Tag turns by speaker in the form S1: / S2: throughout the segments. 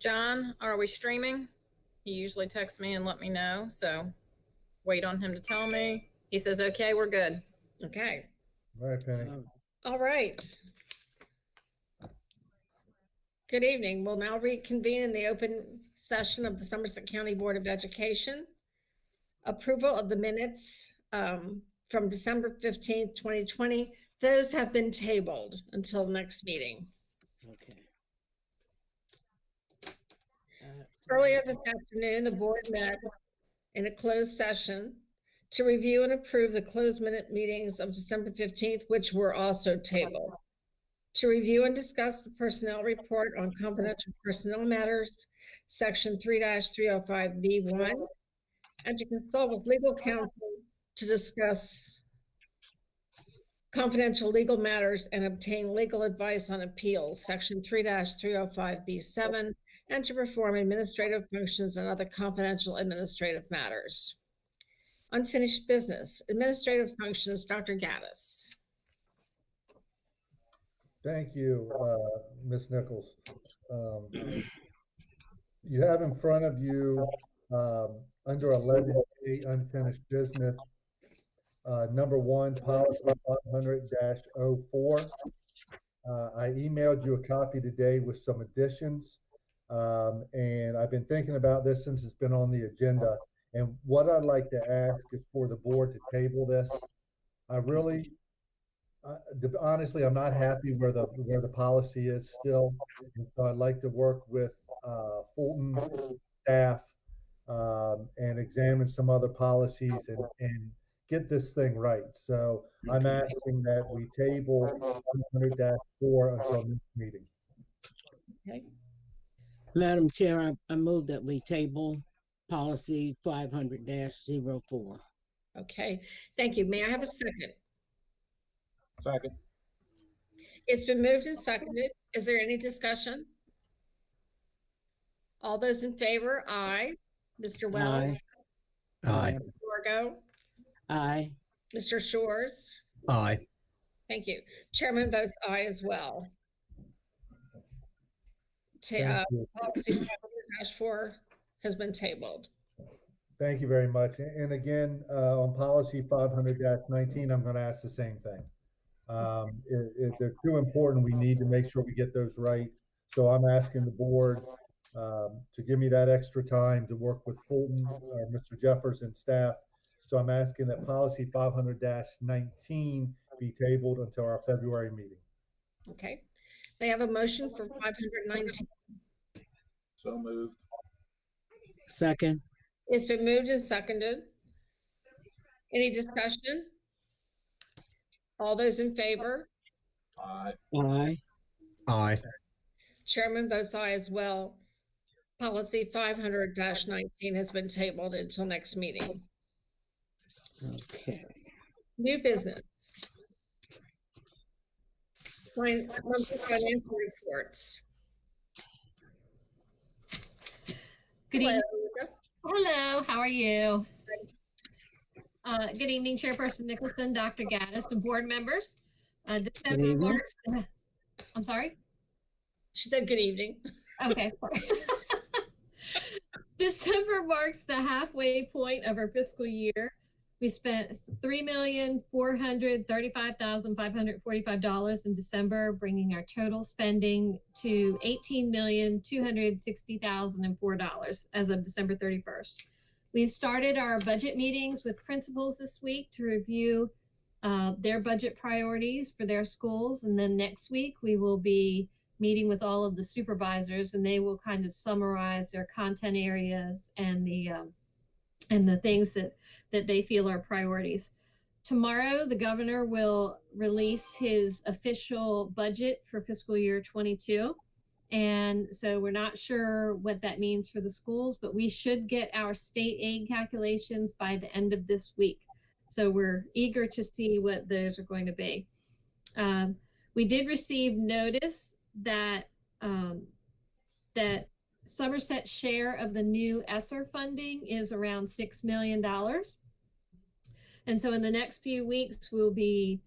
S1: John, are we streaming? He usually texts me and let me know, so wait on him to tell me. He says, okay, we're good.
S2: Okay.
S3: All right, Penny.
S2: All right. Good evening. We'll now reconvene in the open session of the Somerset County Board of Education. Approval of the minutes from December 15th, 2020. Those have been tabled until the next meeting.
S4: Okay.
S2: Earlier this afternoon, the board met in a closed session to review and approve the closed minute meetings of December 15th, which were also tabled. To review and discuss the personnel report on confidential personnel matters, section 3-305B1, and to consult with legal counsel to discuss confidential legal matters and obtain legal advice on appeals, section 3-305B7, and to perform administrative functions and other confidential administrative matters. Unfinished business, administrative functions, Dr. Gaddis.
S3: Thank you, Ms. Nichols. You have in front of you under 11A unfinished business, number 1, policy 500-04. I emailed you a copy today with some additions, and I've been thinking about this since it's been on the agenda. And what I'd like to ask is for the board to table this. I really, honestly, I'm not happy where the policy is still. And so I'd like to work with Fulton staff and examine some other policies and get this thing right. So I'm asking that we table 100-4 until next meeting.
S2: Okay.
S4: Madam Chair, I move that we table policy 500-04.
S2: Okay, thank you. May I have a second?
S5: Second.
S2: It's been moved and seconded. Is there any discussion? All those in favor, aye. Mr. Wells?
S4: Aye.
S5: Aye.
S2: Margo?
S4: Aye.
S2: Mr. Shores?
S5: Aye.
S2: Thank you. Chairman votes aye as well.
S3: Thank you.
S2: Policy 500-4 has been tabled.
S3: Thank you very much. And again, on policy 500-19, I'm going to ask the same thing. They're too important. We need to make sure we get those right. So I'm asking the board to give me that extra time to work with Fulton, Mr. Jeffers and staff. So I'm asking that policy 500-19 be tabled until our February meeting.
S2: Okay. They have a motion for 519.
S5: So moved.
S4: Second.
S2: It's been moved and seconded. Any discussion? All those in favor?
S5: Aye.
S4: Aye.
S5: Aye.
S2: Chairman votes aye as well. Policy 500-19 has been tabled until next meeting.
S4: Okay.
S2: New business. Monthly financial reports.
S6: Good evening.
S2: Hello.
S6: Hello, how are you? Good evening, Chairperson Nicholson, Dr. Gaddis, and board members. December
S4: evening.
S6: marks, I'm sorry?
S2: She said good evening.
S6: Okay. December marks the halfway point of our fiscal year. We spent $3,435,545 in December, bringing our total spending to $18,260,004 as of December 31st. We've started our budget meetings with principals this week to review their budget priorities for their schools. And then next week, we will be meeting with all of the supervisors, and they will kind of summarize their content areas and the things that they feel are priorities. Tomorrow, the governor will release his official budget for fiscal year 22. And so we're not sure what that means for the schools, but we should get our state aid calculations by the end of this week. So we're eager to see what those are going to be. We did receive notice that that Somerset's share of the new ESSER funding is around $6 million. And so in the next few weeks, we'll be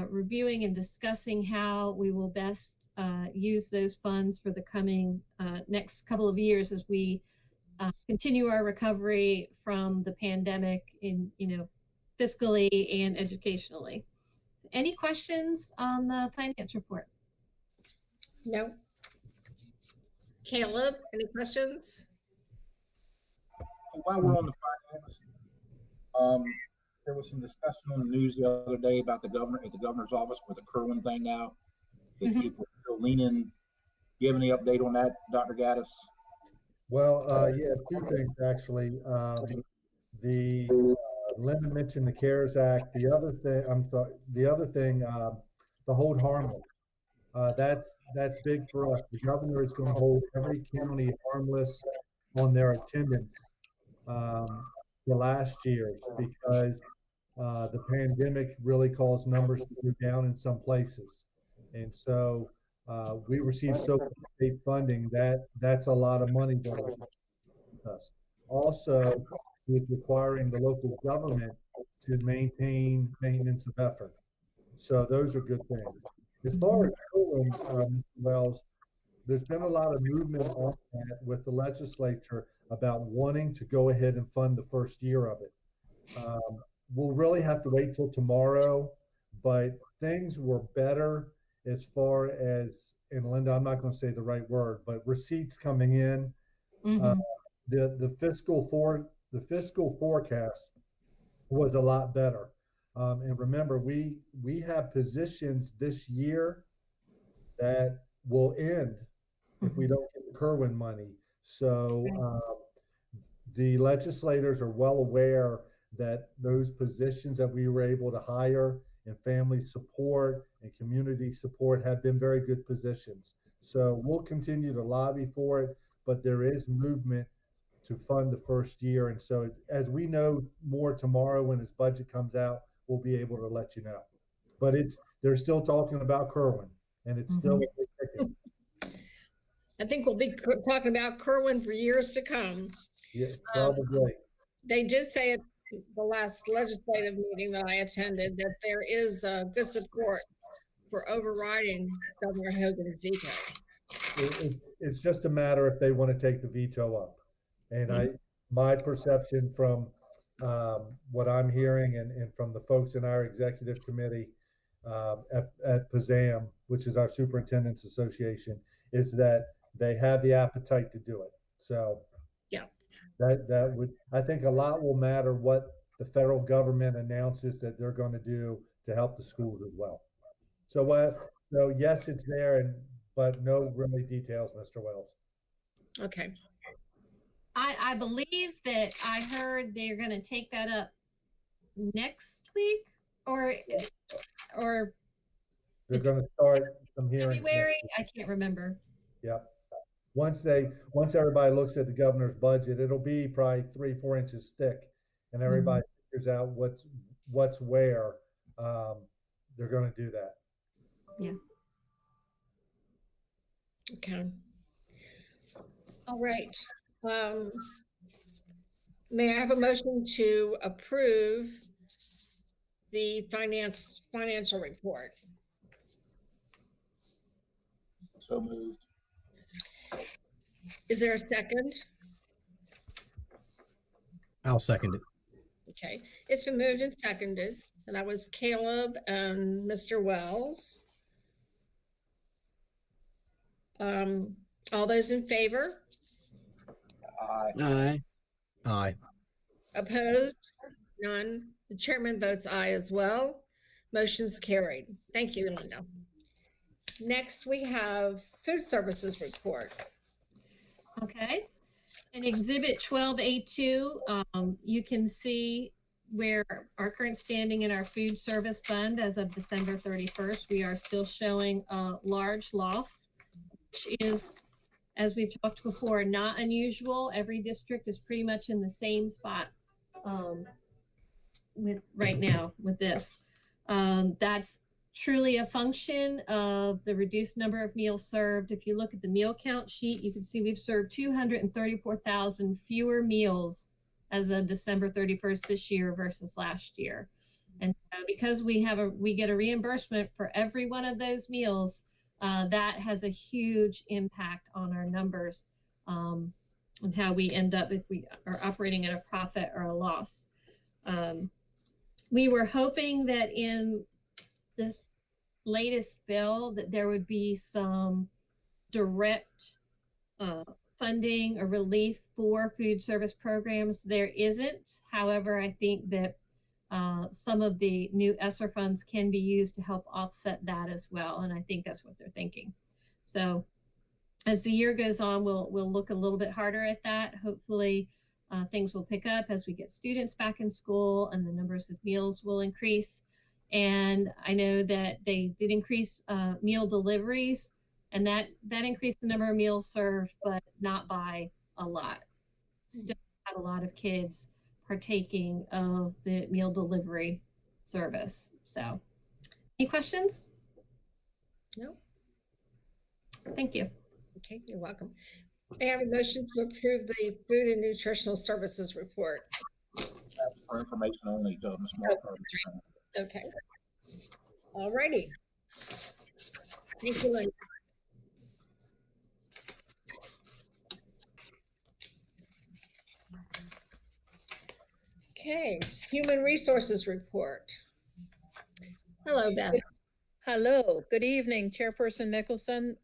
S6: reviewing and discussing how we will best use those funds for the coming next couple of years as we continue our recovery from the pandemic in, fiscally and educationally. Any questions on the finance report?
S2: No. Caleb, any questions?
S5: While we're on the finance, there was some discussion on the news the other day about the governor at the governor's office with the Kerwin thing now. That
S6: Mhm.
S5: people are still leaning. Do you have any update on that, Dr. Gaddis?
S3: Well, yeah, two things actually. The Linda mentioned the CARES Act. The other thing, I'm sorry, the other thing, the hold harmless. That's big for us. The governor is going to hold every county harmless on their attendance the last years because the pandemic really caused numbers to go down in some places, and so we received so much state funding that's a lot of money going to us. Also, it's requiring the local government to maintain maintenance of effort. So those are good things. As far as Poland, Wells, there's been a lot of movement on that with the legislature about wanting to go ahead and fund the first year of it. We'll really have to wait till tomorrow, but things were better as far as, and Linda, I'm not going to say the right word, but receipts coming in.
S6: Mhm.
S3: The fiscal forecast was a lot better. And remember, we have positions this year that will end if we don't get the Kerwin money. So the legislators are well aware that those positions that we were able to hire in family support and community support have been very good positions. So we'll continue to lobby for it, but there is movement to fund the first year. And so as we know more tomorrow when his budget comes out, we'll be able to let you know. But they're still talking about Kerwin, and it's still a big ticket.
S2: I think we'll be talking about Kerwin for years to come.
S3: Yeah, probably.
S2: They did say at the last legislative meeting that I attended that there is good support for overriding Governor Hogan's veto.
S3: It's just a matter if they want to take the veto up. And my perception from what I'm hearing and from the folks in our executive committee at PASAM, which is our Superintendent's Association, is that they have the appetite to do it. So
S2: yeah,
S3: that would, I think a lot will matter what the federal government announces that they're going to do to help the schools as well. So yes, it's there, but no really details, Mr. Wells.
S2: Okay.
S6: I believe that I heard they're going to take that up next week or
S3: they're going to start some hearings.
S6: February. I can't remember.
S3: Yep. Once everybody looks at the governor's budget, it'll be probably 3-4 inches thick, and everybody figures out what's where. They're going to do that.
S6: Yeah.
S2: Okay. All right. May I have a motion to approve the financial report?
S5: So moved.
S2: Is there a second?
S5: I'll second it.
S2: Okay, it's been moved and seconded, and that was Caleb and Mr. Wells. All those in favor?
S5: Aye.
S4: Aye.
S5: Aye.
S2: Opposed? None. The chairman votes aye as well. Motion's carried. Thank you, Linda. Next, we have food services report.
S6: Okay. In Exhibit 12A2, you can see where our current standing in our food service fund as of December 31st. We are still showing a large loss, which is, as we've talked before, not unusual. Every district is pretty much in the same spot with right now with this. That's truly a function of the reduced number of meals served. If you look at the meal count sheet, you can see we've served 234,000 fewer meals as of December 31st this year versus last year. And because we get a reimbursement for every one of those meals, that has a huge impact on our numbers, and how we end up if we are operating at a profit or a loss. We were hoping that in this latest bill that there would be some direct funding or relief for food service programs. There isn't. However, I think that some of the new ESSER funds can be used to help offset that as well. And I think that's what they're thinking. So as the year goes on, we'll look a little bit harder at that. Hopefully things will pick up as we get students back in school and the numbers of meals will increase. And I know that they did increase meal deliveries, and that increased the number of meals served, but not by a lot. Still have a lot of kids partaking of the meal delivery service. So any questions?
S2: No.
S6: Thank you.
S2: Okay, you're welcome. May I have a motion to approve the food and nutritional services report?
S5: That's for information only, Ms. Mark.
S2: Okay. All righty. Thank you, Linda. Okay, human resources report. Hello, Beth.
S7: Hello, good evening, Chairperson Nicholson,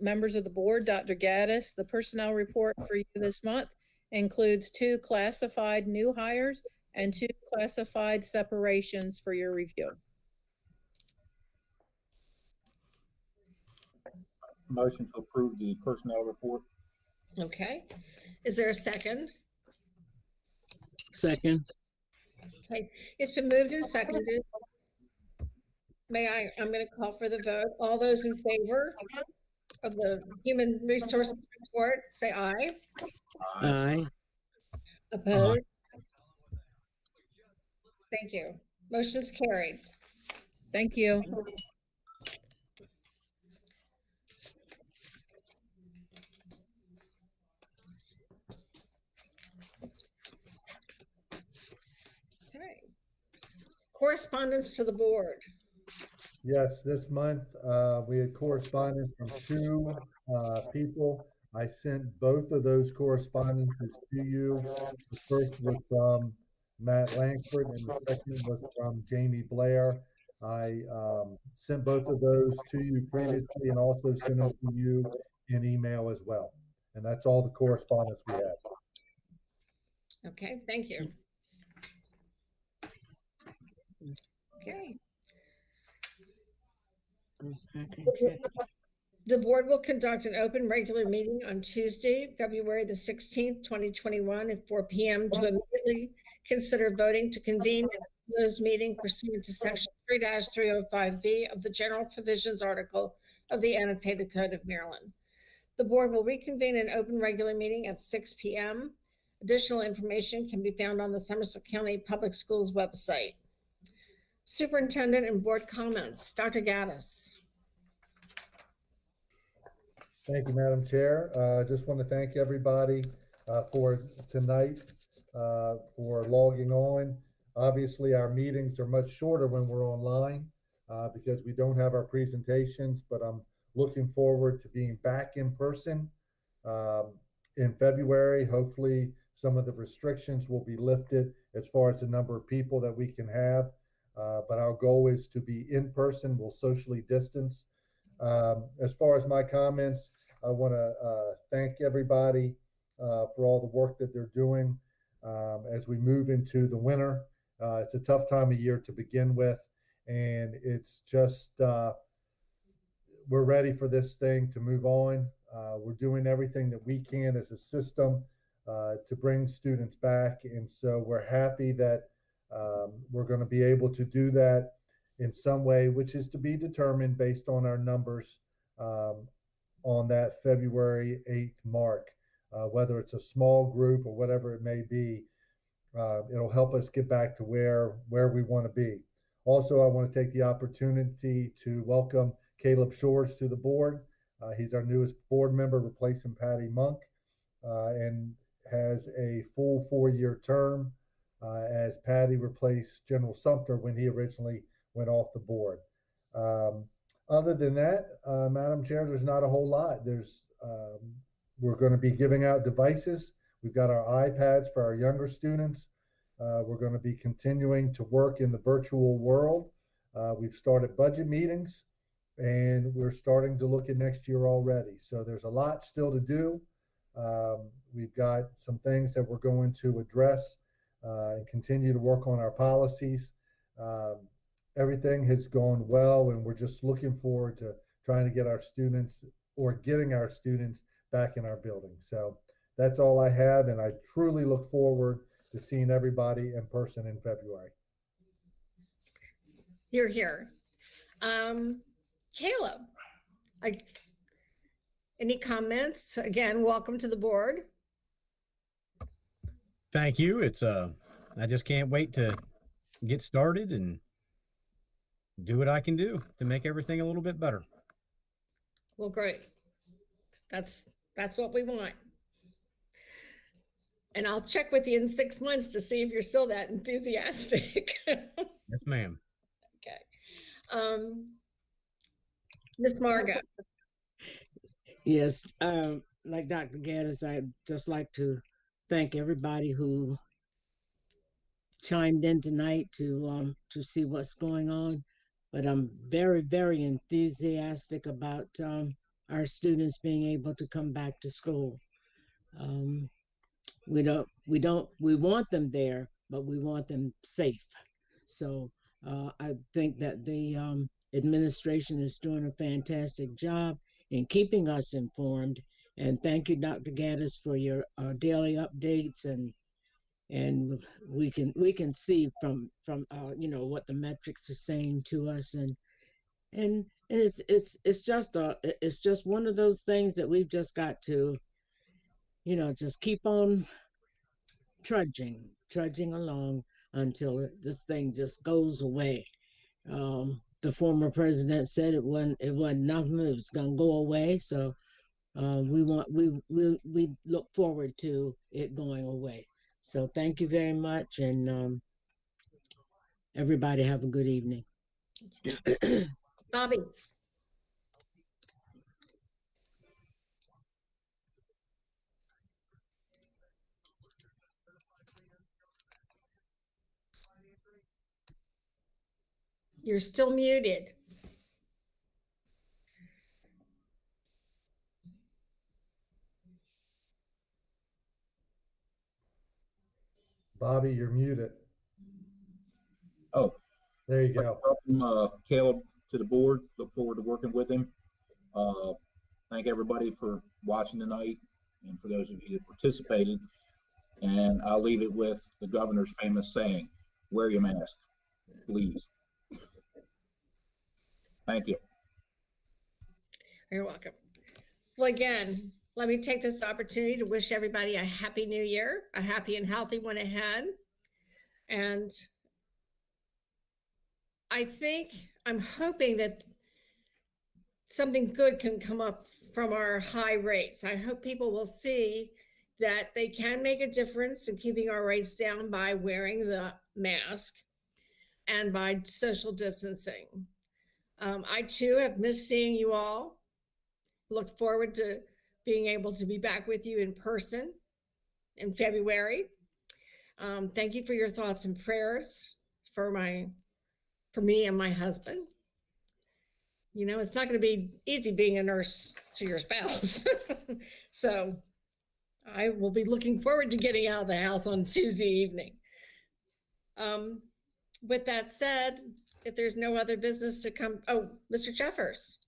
S7: members of the board, Dr. Gaddis. The personnel report for you this month includes 2 classified new hires and 2 classified separations for your review.
S5: Motion to approve the personnel report.
S2: Okay, is there a second?
S4: Second.
S2: Okay, it's been moved and seconded. I'm going to call for the vote. All those in favor of the human resources report, say aye.
S4: Aye.
S2: Opposed? Thank you. Motion's carried.
S7: Thank you.
S2: Okay. Correspondence to the board.
S3: Yes, this month, we had correspondence from 2 people. I sent both of those correspondences to you. The first was from Matt Langford and the second was from Jamie Blair. I sent both of those to you previously and also sent them to you in email as well. And that's all the correspondence we have.
S2: Okay, thank you. Okay. The board will conduct an open regular meeting on Tuesday, February the 16th, 2021 at 4 p.m. to immediately consider voting to convene a closed meeting pursuant to section 3-305B of the general provisions article of the annotated code of Maryland. The board will reconvene an open regular meeting at 6 p.m. Additional information can be found on the Somerset County Public Schools website. Superintendent and board comments. Dr. Gaddis.
S3: Thank you, Madam Chair. Just want to thank everybody for tonight, for logging on. Obviously, our meetings are much shorter when we're online because we don't have our presentations, but I'm looking forward to being back in person in February. Hopefully, some of the restrictions will be lifted as far as the number of people that we can have. But our goal is to be in person. We'll socially distance. As far as my comments, I want to thank everybody for all the work that they're doing as we move into the winter. It's a tough time of year to begin with, and it's just we're ready for this thing to move on. We're doing everything that we can as a system to bring students back, and so we're happy that we're going to be able to do that in some way, which is to be determined based on our numbers on that February 8th mark. Whether it's a small group or whatever it may be, it'll help us get back to where we want to be. Also, I want to take the opportunity to welcome Caleb Shores to the board. He's our newest board member, replacing Patty Monk, and has a full 4-year term. as Patty replaced General Sumter when he originally went off the board. Other than that, Madam Chair, there's not a whole lot. We're going to be giving out devices. We've got our iPads for our younger students. We're going to be continuing to work in the virtual world. We've started budget meetings, and we're starting to look at next year already. So there's a lot still to do. We've got some things that we're going to address and continue to work on our policies. Everything has gone well, and we're just looking forward to trying to get our students or getting our students back in our building. So that's all I have, and I truly look forward to seeing everybody in person in February.
S2: You're here. Caleb, any comments? Again, welcome to the board.
S8: Thank you. I just can't wait to get started and do what I can do to make everything a little bit better.
S2: Well, great. That's what we want. And I'll check with you in 6 months to see if you're still that enthusiastic.
S8: Yes, ma'am.
S2: Okay. Miss Margot.
S4: Yes, like Dr. Gaddis, I'd just like to thank everybody who chimed in tonight to see what's going on. But I'm very, very enthusiastic about our students being able to come back to school. We want them there, but we want them safe. So I think that the administration is doing a fantastic job in keeping us informed. And thank you, Dr. Gaddis, for your daily updates, and we can see from what the metrics are saying to us, and it's just one of those things that we've just got to just keep on trudging along until this thing just goes away. The former president said it wasn't nothing, it was gonna go away. So we look forward to it going away. So thank you very much, and everybody have a good evening.
S2: Bobby. You're still muted.
S3: Bobby, you're muted.
S5: Oh,
S3: There you go.
S5: welcome Caleb to the board. Look forward to working with him. Thank everybody for watching tonight and for those of you that participated. And I'll leave it with the governor's famous saying, wear your mask, please. Thank you.
S2: You're welcome. Well, again, let me take this opportunity to wish everybody a happy new year, a happy and healthy one ahead. And I'm hoping that something good can come up from our high rates. I hope people will see that they can make a difference in keeping our rates down by wearing the mask and by social distancing. I too have missed seeing you all. Look forward to being able to be back with you in person in February. Thank you for your thoughts and prayers for me and my husband. You know, it's not going to be easy being a nurse to your spouse. So I will be looking forward to getting out of the house on Tuesday evening. With that said, if there's no other business to come, Mr. Jeffers.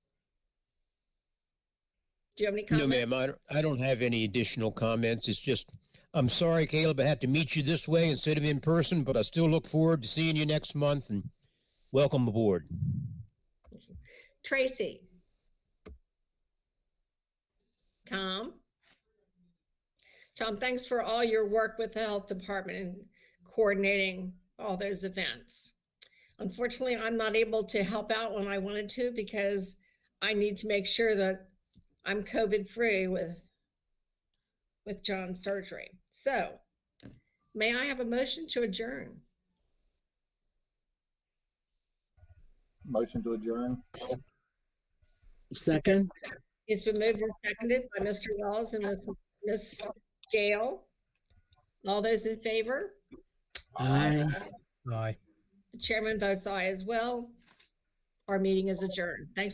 S2: Do you have any comments?
S9: No, ma'am, I don't have any additional comments. It's just, I'm sorry, Caleb, I had to meet you this way instead of in person, but I still look forward to seeing you next month, and welcome aboard.
S2: Tracy. Tom, thanks for all your work with the health department and coordinating all those events. Unfortunately, I'm not able to help out when I wanted to because I need to make sure that I'm COVID free with John's surgery. So May I have a motion to adjourn?
S5: Motion to adjourn.
S4: Second,
S2: It's been moved and seconded by Mr. Wells and Ms. Gale. All those in favor?
S4: aye.
S8: Aye.
S2: The chairman votes aye as well. Our meeting is adjourned. Thanks so